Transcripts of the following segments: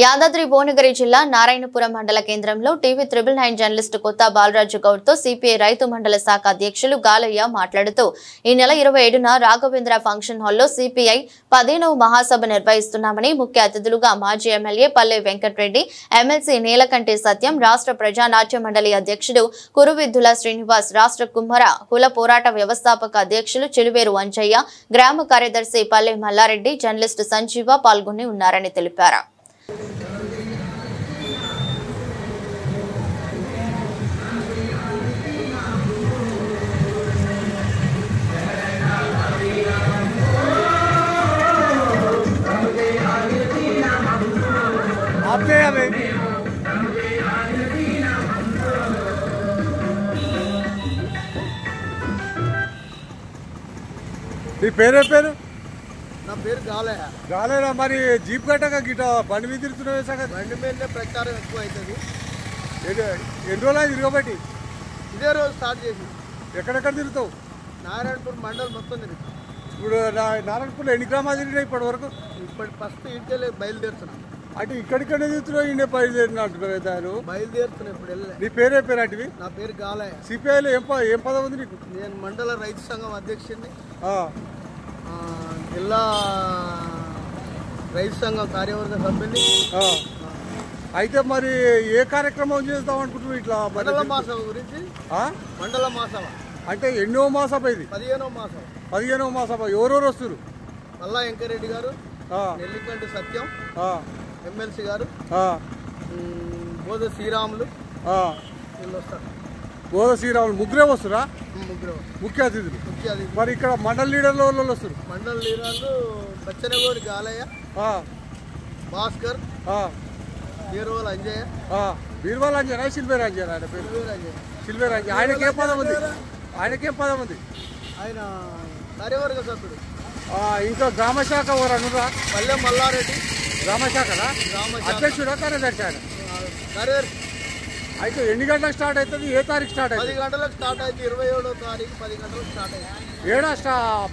యాదాద్రి భువనగిరి జిల్లా నారాయణపురం మండల కేంద్రంలో టీవీ 999 జర్నలిస్టు కొత్త బాలరాజు గౌడ్ తో సిపిఐ రైతు మండల శాఖ అధ్యక్షులు గాలయ్య మాట్లాడుతూ ఈ నెల 27న రాఘవేంద్ర ఫంక్షన్ హాల్లో సిపిఐ 15వ మహాసభ నిర్వహిస్తున్నామని ముఖ్య అతిథులుగా మాజీ ఎమ్మెల్యే పల్లె వెంకటరెడ్డి, ఎమ్మెల్సీ నీలకంఠి సత్యం, రాష్ట్ర ప్రజానాట్య మండలి అధ్యక్షుడు కురువిద్దుల శ్రీనివాస్, రాష్ట్ర కుమ్మర కుల పోరాట వ్యవస్థాపక అధ్యక్షులు చిలువేరు అంజయ్య, గ్రామ కార్యదర్శి పల్లె మల్లారెడ్డి, జర్నలిస్టు సంజీవ పాల్గొని ఉన్నారని తెలిపారు. నీ పేరే పేరు? నా పేరు గాలయ్య. గాలయ్య. మరి జీప్ కట్టక గిట బండి మీద తిరుగుతున్నావు సార్? బండి మీదనే ప్రచారం ఎక్కువ అవుతుంది. ఎన్ని రోజులు తిరగబట్టి? ఇదే రోజు స్టార్ట్ చేసి. ఎక్కడెక్కడ తిరుగుతావు? నారాయణపూర్ మండలం మొత్తం తిరుగుతాం. ఇప్పుడు నారాయణపూర్లో ఎన్ని గ్రామాలు తిరిగినాయి ఇప్పటి వరకు? ఇప్పటి ఫస్ట్ ఇంటికి బయలుదేరుతున్నాం. అంటే ఇక్కడిక్కడే తిరుగుతున్నావు, ఇండే బయలుదేరినట్టు బయలుదేరుతున్నాం. ఇప్పుడు వెళ్ళలే. నీ పేరే పేరు అటువి? నా పేరు గాలయ్య. సిపిఐలో ఏం పదవి ఉంది నీకు? నేను మండల రైతు సంఘం అధ్యక్షుడిని, జిల్లా రైతు సంఘం కార్యవర్గ సభ్యుని. అయితే మరి ఏ కార్యక్రమం చేస్తాం అనుకుంటున్నావు ఇట్లా? మండల మహాసభ గురించి. మండల మహాసభ అంటే ఎన్నో మహాసభ ఇది? 15వ మహాసభ. 15వ మహాసభ. ఎవరెవరు వస్తారు? పల్లా వెంకరెడ్డి గారు, నెల్లికంటి సత్యం, ఎమ్మెల్సీ గారు, బోధ శ్రీరాములు, వీళ్ళు వస్తారు. బోధ శ్రీరాములు ముగ్గురే వస్తురా? ముగ్గురు ముఖ్య అతిథులు. మరి ఇక్కడ మండల లీడర్లు వాళ్ళు వస్తారు? మండల లీడర్లు బచ్చనగోడి గాలయ్య, భాస్కర్, బీర్వాల్ అంజయ్య. బీర్వాల్ అంజయ్య, సిల్వేర్ అంజయ్య. ఆయన పేరు సిల్వేర్ అంజయ్య. ఆయనకేం పదం ఉంది? ఆయన కార్యవర్గ సభ్యుడు. ఇంకా గ్రామశాఖ ఎవరనురా? పల్లె మల్లారెడ్డి. గ్రామశాఖనా? అధ్యక్షుడా కార్యదర్శి? ఆయన కార్యదర్శి. అయితే ఎన్ని గంటలకు స్టార్ట్ అవుతుంది? ఏ తారీఖు స్టార్ట్ అవుతుంది? 10 గంటలకు స్టార్ట్ అవుతుంది. 27వ తారీఖు 10 గంటలకు స్టార్ట్ అవుతుంది. ఏడా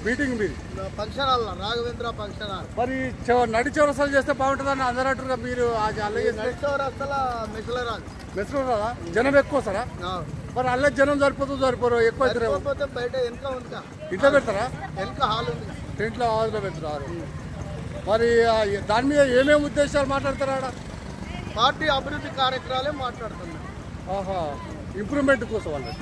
మీటింగ్ మీది? Function hall, Raghavendra function hall. మరి నడి చౌరస్తాలు చేస్తే బాగుంటుందని అందరూ అంటారు. మీరు నడి చౌరస్తాల మెసలు రాదు. మెసలు రాదా? జనం ఎక్కువ వస్తారా? మరి అల్ల జనం సరిపోరు? ఎక్కువ అవుతారు. బయట వెనక ఉంది, ఇంట్లో పెడతారా? వెనక హాల్ ఉంది, ఇంట్లో హాల్లో పెడతారు. మరి దాని మీద ఏమేమి ఉద్దేశాలు మాట్లాడతారా? పార్టీ అభివృద్ధి కార్యక్రమాలే మాట్లాడుతున్నారు. ఇంప్రూవ్మెంట్ కోసం వాళ్ళు.